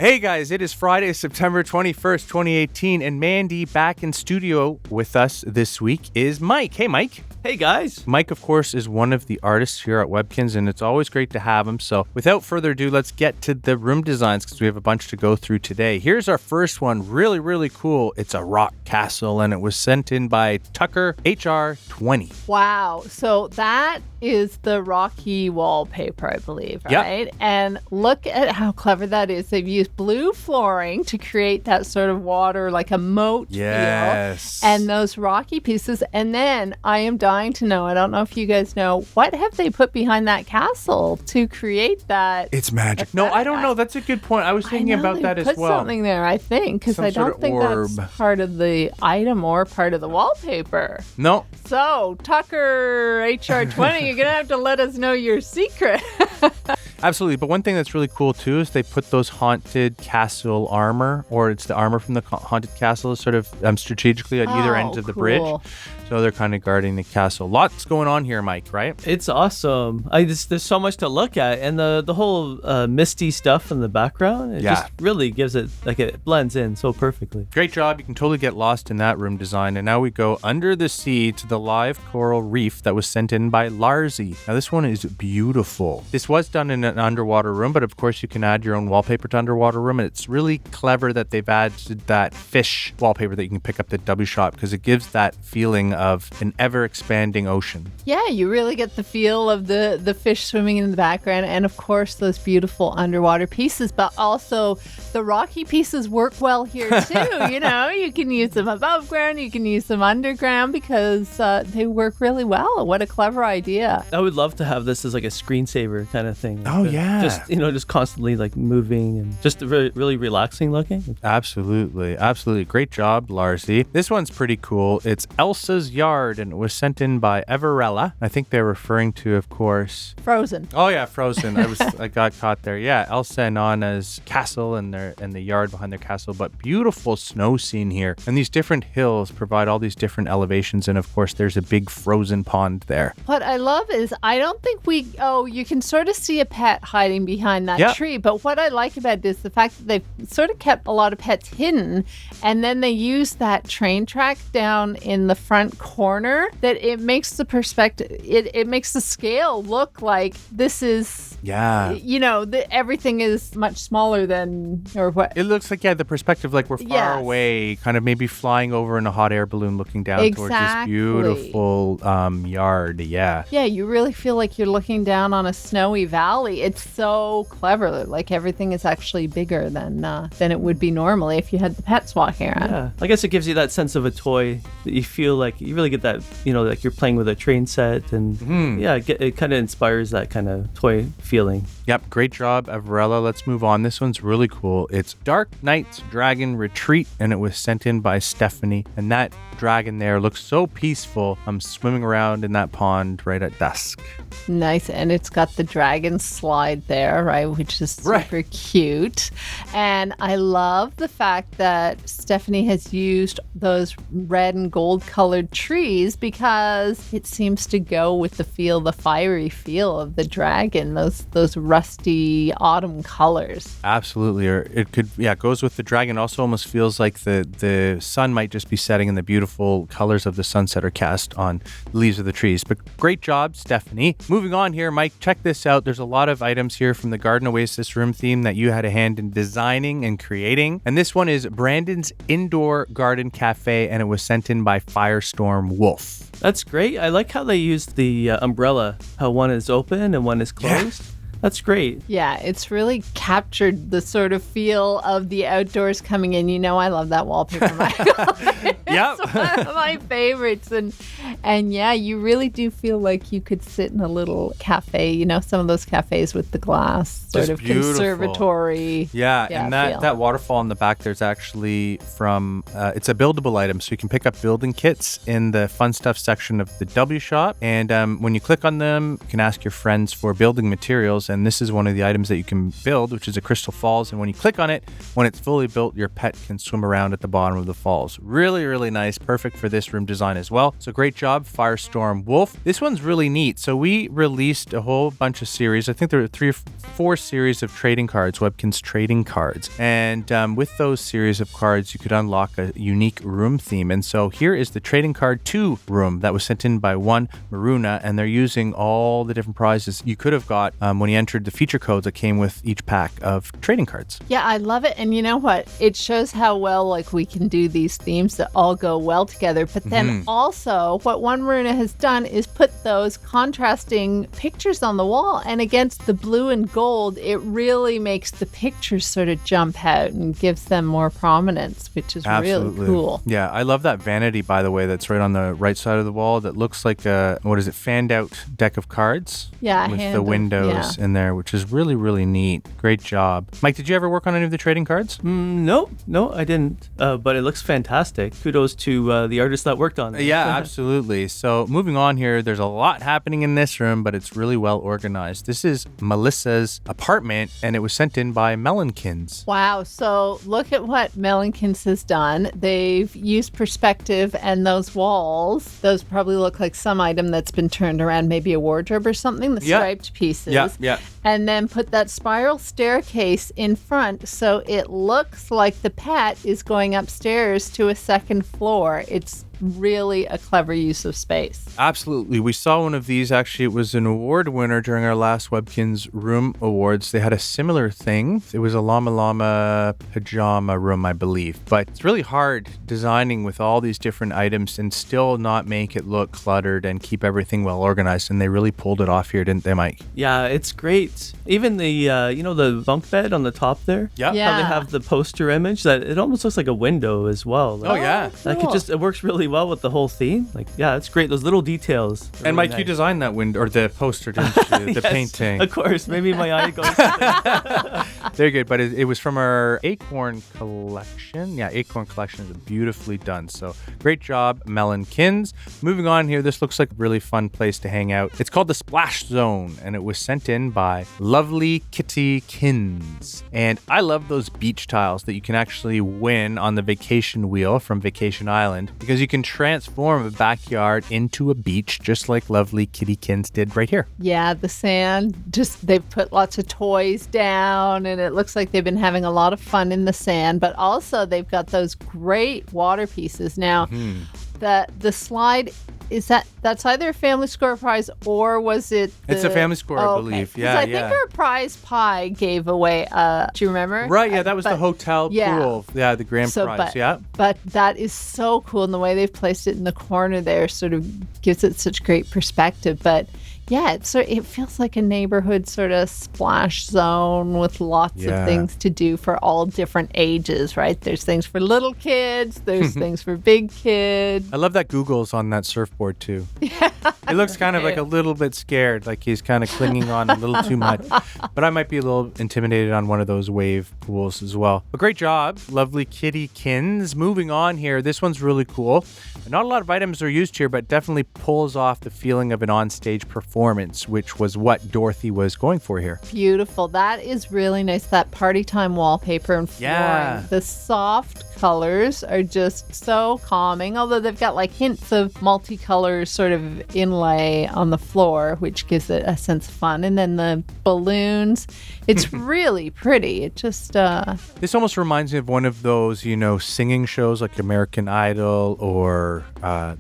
Hey guys, it is Friday, September 21st, 2018, and Mandy back in studio with us this week is Mike. Hey, Mike. Hey guys. Mike, of course, is one of the artists here at Webkinz, and it's always great to have him. So without further ado, let's get to the room designs because we have a bunch to go through today. Here's our first one. Really, really cool. It's a rock castle, and it was sent in by Tucker HR20. Wow. So that is the Rocky wallpaper, I believe, right? Yep. And look at how clever that is. They've used blue flooring to create that sort of water, like a moat feel. And those rocky pieces. And then I am dying to know, I don't know if you guys know, what have they put behind that castle to create that? It's magic. No, I don't know. That's a good point. I was thinking about that as well. Put something there, I think, because I don't think that's part of the item or part of the wallpaper. No. So, Tucker HR20, you're going to have to let us know your secret. Absolutely. But one thing that's really cool, too, is they put those haunted castle armor, or it's the armor from the haunted castle, sort of strategically at either ends of the bridge. So they're kind of guarding the castle. Lots going on here, Mike, right? It's awesome. There's so much to look at. And the whole misty stuff in the background, it just really gives it, like it blends in so perfectly. Great job. You can totally get lost in that room design. And now we go under the sea to the live coral reef that was sent in by Larzi. Now this one is beautiful. This was done in an underwater room, but of course you can add your own wallpaper to underwater room. And it's really clever that they've added that fish wallpaper that you can pick up at W Shop because it gives that feeling of an ever-expanding ocean. Yeah, you really get the feel of the fish swimming in the background and, of course, those beautiful underwater pieces. But also, the rocky pieces work well here, too. You know, you can use them above ground, you can use them underground because they work really well. What a clever idea. I would love to have this as like a screensaver kind of thing. Oh, yeah. Just constantly like moving and just really relaxing looking. Absolutely. Absolutely. Great job, Larzi. This one's pretty cool. It's Elsa's Yard, and it was sent in by Everella. I think they're referring to, of course, Frozen. Oh yeah, Frozen. I got caught there. Yeah, Elsa and Anna's castle and the yard behind their castle, but beautiful snow scene here. And these different hills provide all these different elevations, and of course there's a big frozen pond there. What I love is I don't think you can sort of see a pet hiding behind that tree, but what I like about it is the fact that they've sort of kept a lot of pets hidden, and then they use that train track down in the front corner that it makes the perspective, it makes the scale look like this is, everything is much smaller than, or what? It looks like, the perspective, like we're far away, kind of maybe flying over in a hot air balloon looking down towards this beautiful yard. Yeah, you really feel like you're looking down on a snowy valley. It's so clever. Like everything is actually bigger than it would be normally if you had the pets walking around. Yeah, I guess it gives you that sense of a toy that you feel like you really get that, like you're playing with a train set, and it kind of inspires that kind of toy feeling. Yep, great job, Everella. Let's move on. This one's really cool. It's Dark Knight's Dragon Retreat, and it was sent in by Stephanie. And that dragon there looks so peaceful. I'm swimming around in that pond right at dusk. Nice, and it's got the dragon slide there, right, which is super cute. And I love the fact that Stephanie has used those red and gold colored trees because it seems to go with the fiery feel of the dragon, those rusty autumn colors. Absolutely. Or it could, it goes with the dragon. Also almost feels like the sun might just be setting and the beautiful colors of the sunset are cast on the leaves of the trees. But great job, Stephanie. Moving on here, Mike, check this out. There's a lot of items here from the Garden Oasis room theme that you had a hand in designing and creating. And this one is Brandon's Indoor Garden Cafe, and it was sent in by Firestorm Wolf. That's great. I like how they used the umbrella, how one is open and one is closed. Yeah. That's great. Yeah, it's really captured the sort of feel of the outdoors coming in. You know, I love that wallpaper, Michael. It's one of my favorites. And yeah, you really do feel like you could sit in a little cafe, you know, some of those cafes with the glass, sort of conservatory. Yeah, and that waterfall in the back, there's actually from, it's a buildable item. So you can pick up building kits in the fun stuff section of the W Shop. And when you click on them, you can ask your friends for building materials. And this is one of the items that you can build, which is a Crystal Falls. And when you click on it, when it's fully built, your pet can swim around at the bottom of the falls. Really, really nice. Perfect for this room design as well. So great job, Firestorm Wolf. This one's really neat. So we released a whole bunch of series. I think there were 3 or 4 series of trading cards, Webkinz trading cards. And with those series of cards, you could unlock a unique room theme. And so here is the trading card 2 room that was sent in by one Maruna, and they're using all the different prizes you could have got when you entered the feature codes that came with each pack of trading cards. Yeah, I love it. And you know what? It shows how well we can do these themes that all go well together. But then also what one Maruna has done is put those contrasting pictures on the wall, and against the blue and gold, it really makes the pictures sort of jump out and gives them more prominence, which is really cool. Yeah, I love that vanity, by the way, that's right on the right side of the wall that looks like a, fanned out deck of cards? Yeah, with the windows in there, which is really, really neat. Great job. Mike, did you ever work on any of the trading cards? No, I didn't. But it looks fantastic. Kudos to the artist that worked on it. Yeah, absolutely. So moving on here, there's a lot happening in this room, but it's really well organized. This is Melissa's apartment, and it was sent in by Webkinz. Wow. So look at what Webkinz has done. They've used perspective, and those walls, those probably look like some item that's been turned around, maybe a wardrobe or something, the striped pieces. Yeah. And then put that spiral staircase in front so it looks like the pet is going upstairs to a second floor. It's really a clever use of space. Absolutely. We saw one of these. Actually, it was an award winner during our last Webkinz Room Awards. They had a similar thing. It was a Llama Llama pajama room, I believe. But it's really hard designing with all these different items and still not make it look cluttered and keep everything well organized. And they really pulled it off here, didn't they, Mike? Yeah, it's great. Even the, the bunk bed on the top there. Yeah. How they have the poster image that it almost looks like a window as well. Oh, yeah. Cool. It works really well with the whole theme. It's great. Those little details. And really Mike, nice. You designed that window or the poster, didn't you? The Yes, painting. Of course. Maybe my eye goes. Very good. But it was from our Acorn collection. Yeah, Acorn collection is beautifully done. So great job, Webkinz. Moving on here, this looks like a really fun place to hang out. It's called the Splash Zone, and it was sent in by Lovely Kitty Kins. And I love those beach tiles that you can actually win on the vacation wheel from Vacation Island, because you can transform a backyard into a beach just like Lovely Kitty Kins did right here. Yeah, the sand, they've put lots of toys down, and it looks like they've been having a lot of fun in the sand, but also they've got those great water pieces. Now, the slide, that's either a family score prize or was it it's a family score, I believe. Yeah, I think our prize pie gave away, do you remember? Right, yeah, that was the hotel pool. Yeah, the grand prize, But that is so cool, and the way they've placed it in the corner there sort of gives it such great perspective. But yeah, it feels like a neighborhood sort of splash zone with lots of things to do for all different ages, right? There's things for little kids, there's things for big kids. I love that Google's on that surfboard too. Yeah. It looks kind of like a little bit scared, like he's kind of clinging on a little too much. But I might be a little intimidated on one of those wave pools as well. But great job, Lovely Kitty Kins. Moving on here, this one's really cool. Not a lot of items are used here, but definitely pulls off the feeling of an onstage performance, which was what Dorothy was going for here. Beautiful. That is really nice. That party time wallpaper and flooring. Yeah. The soft colors are just so calming, although they've got hints of multicolor sort of inlay on the floor, which gives it a sense of fun. And then the balloons, it's really pretty. It just This almost reminds me of one of those, singing shows like American Idol or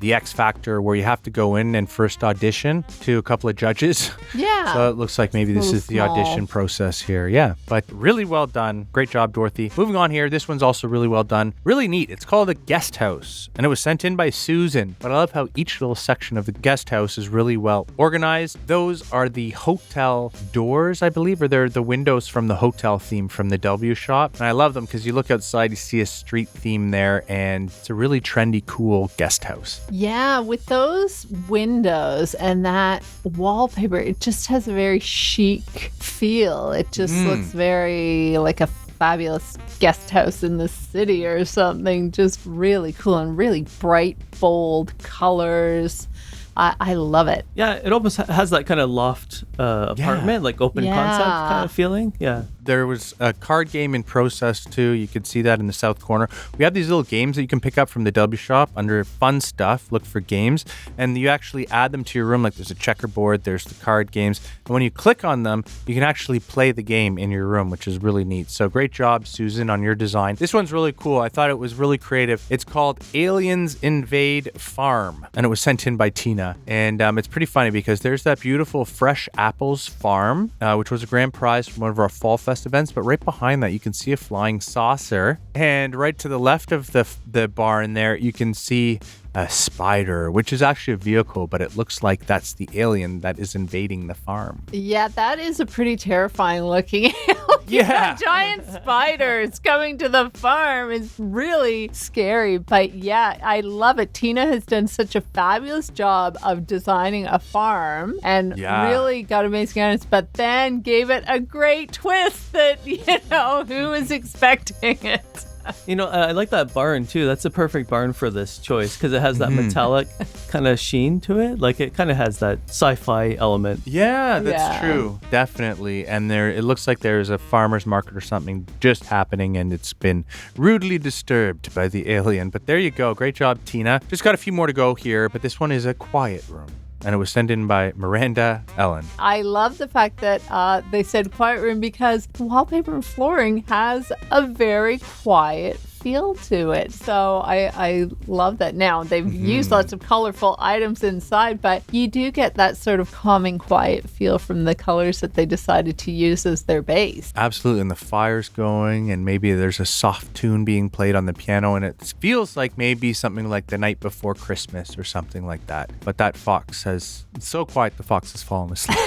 The X Factor, where you have to go in and first audition to a couple of judges. Yeah. So it looks like maybe this is the audition process here. Yeah, but really well done. Great job, Dorothy. Moving on here, this one's also really well done. Really neat. It's called a guest house, and it was sent in by Susan. But I love how each little section of the guest house is really well organized. Those are the hotel doors, I believe, or they're the windows from the hotel theme from the W shop. And I love them because you look outside, you see a street theme there, and it's a really trendy, cool guest house. Yeah, with those windows and that wallpaper, it just has a very chic feel. It just looks very like a fabulous guest house in the city or something. Just really cool and really bright, bold colors. I love it. Yeah, it almost has that kind of loft apartment, like open concept kind of feeling. Yeah. There was a card game in process too. You could see that in the south corner. We have these little games that you can pick up from the W shop under fun stuff. Look for games, and you actually add them to your room. Like there's a checkerboard, there's the card games, and when you click on them, you can actually play the game in your room, which is really neat. So great job, Susan, on your design. This one's really cool. I thought it was really creative. It's called Aliens Invade Farm, and it was sent in by Tina. And it's pretty funny because there's that beautiful Fresh Apples Farm, which was a grand prize from one of our Fall Fest events, but right behind that you can see a flying saucer, and right to the left of the barn there you can see a spider, which is actually a vehicle, but it looks like that's the alien that is invading the farm. Yeah, that is a pretty terrifying looking alien. Yeah. Giant spiders coming to the farm is really scary. But yeah, I love it. Tina has done such a fabulous job of designing a farm and really got amazing items, but then gave it a great twist that, who was expecting it? I like that barn too. That's a perfect barn for this choice because it has that metallic kind of sheen to it. Like it kind of has that sci-fi element. Yeah, that's true. Definitely. And it looks like there's a farmer's market or something just happening, and it's been rudely disturbed by the alien. But there you go. Great job, Tina. Just got a few more to go here, but this one is a quiet room. And it was sent in by Miranda Ellen. I love the fact that they said quiet room because wallpaper and flooring has a very quiet feel to it. So I love that. Now, they've used lots of colorful items inside, but you do get that sort of calming, quiet feel from the colors that they decided to use as their base. Absolutely. And the fire's going, and maybe there's a soft tune being played on the piano, and it feels like maybe something like The Night Before Christmas or something like that. But that fox it's so quiet, the fox has fallen asleep.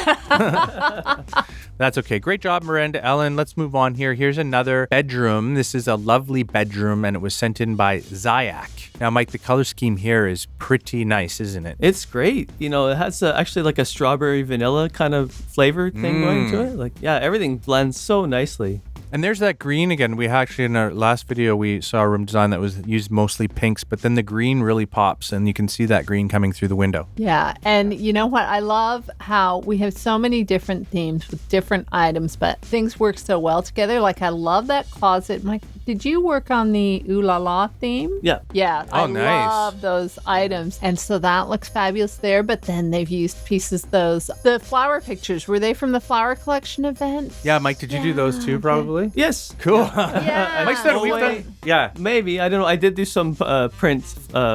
That's okay. Great job, Miranda Ellen. Let's move on here. Here's another bedroom. This is a lovely bedroom, and it was sent in by Zayak. Now, Mike, the color scheme here is pretty nice, isn't it? It's great. It has actually like a strawberry vanilla kind of flavor thing going to it. Like, yeah, everything blends so nicely. And there's that green again. We actually, in our last video, we saw a room design that was used mostly pinks, but then the green really pops, and you can see that green coming through the window. Yeah, and you know what? I love how we have so many different themes with different items, but things work so well together. Like, I love that closet. Mike, did you work on the Ooh La La theme? Yeah. Yeah, I love those items. And so that looks fabulous there, but then they've used pieces, the flower pictures, were they from the flower collection event? Yeah, Mike, did you do those too, probably? Yes. Cool. Yeah. Mike said we've done. Yeah. Maybe. I don't know. I did do some prints,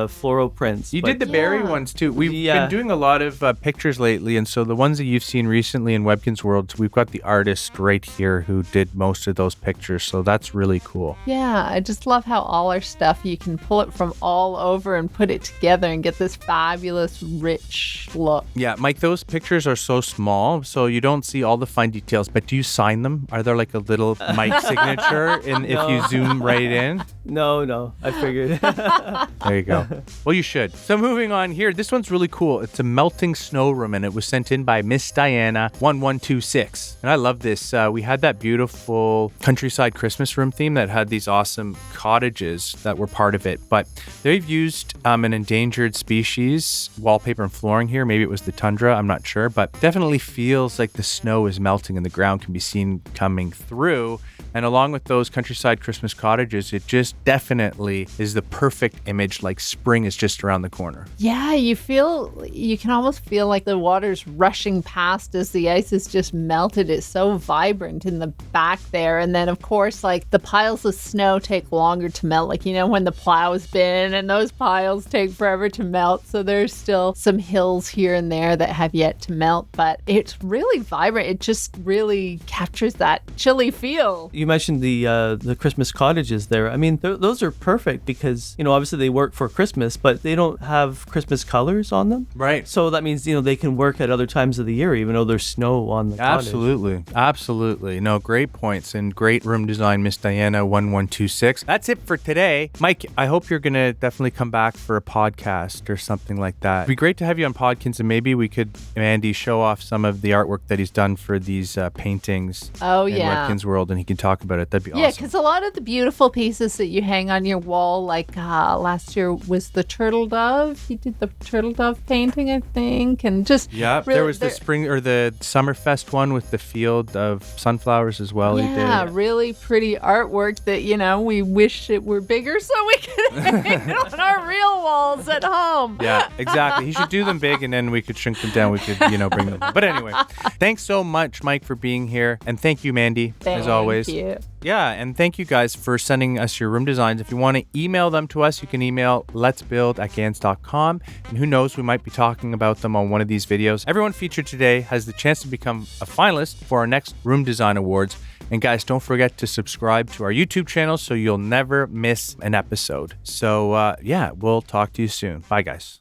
floral prints. You did the berry ones too. We've been doing a lot of pictures lately, and so the ones that you've seen recently in Webkinz World, we've got the artist right here who did most of those pictures, so that's really cool. Yeah, I just love how all our stuff, you can pull it from all over and put it together and get this fabulous, rich look. Yeah, Mike, those pictures are so small, so you don't see all the fine details, but do you sign them? Are there like a little Mike signature if you zoom right in? No, I figured. There you go. Well, you should. So moving on here, this one's really cool. It's a melting snow room, and it was sent in by Miss Diana 1126. And I love this. We had that beautiful countryside Christmas room theme that had these awesome cottages that were part of it. But they've used an endangered species wallpaper and flooring here. Maybe it was the tundra, I'm not sure, but definitely feels like the snow is melting and the ground can be seen coming through. And along with those countryside Christmas cottages, it just definitely is the perfect image, like spring is just around the corner. Yeah, you can almost feel like the water's rushing past as the ice is just melted. It's so vibrant in the back there. And then, of course, like the piles of snow take longer to melt. Like, when the plow's been, and those piles take forever to melt. So there's still some hills here and there that have yet to melt, but it's really vibrant. It just really captures that chilly feel. You mentioned the Christmas cottages there. I mean, those are perfect because, obviously they work for Christmas, but they don't have Christmas colors on them. Right. So that means, they can work at other times of the year, even though there's snow on the cottage. Absolutely. No, great points and great room design, Miss Diana 1126. That's it for today. Mike, I hope you're going to definitely come back for a podcast or something like that. It'd be great to have you on Podkins, and maybe we could, Mandy, show off some of the artwork that he's done for these paintings in Webkinz World, and he can talk about it. That'd be awesome. Yeah, because a lot of the beautiful pieces that you hang on your wall. Like last year was the turtle dove. He did the turtle dove painting, I think, and just yeah. really, there was the spring or the Summerfest one with the field of sunflowers as well. Yeah, he did. Really pretty artwork that we wish it were bigger so we could hang it on our real walls at home. Yeah, exactly. He should do them big, and then we could shrink them down. We could bring them home. But anyway, thanks so much, Mike, for being here, and thank you, Mandy, as always. Thank you. Yeah, and thank you guys for sending us your room designs. If you want to email them to us, you can email letsbuild@gans.com. And who knows, we might be talking about them on one of these videos. Everyone featured today has the chance to become a finalist for our next Room Design Awards. And guys, don't forget to subscribe to our YouTube channel so you'll never miss an episode. So yeah, we'll talk to you soon. Bye, guys.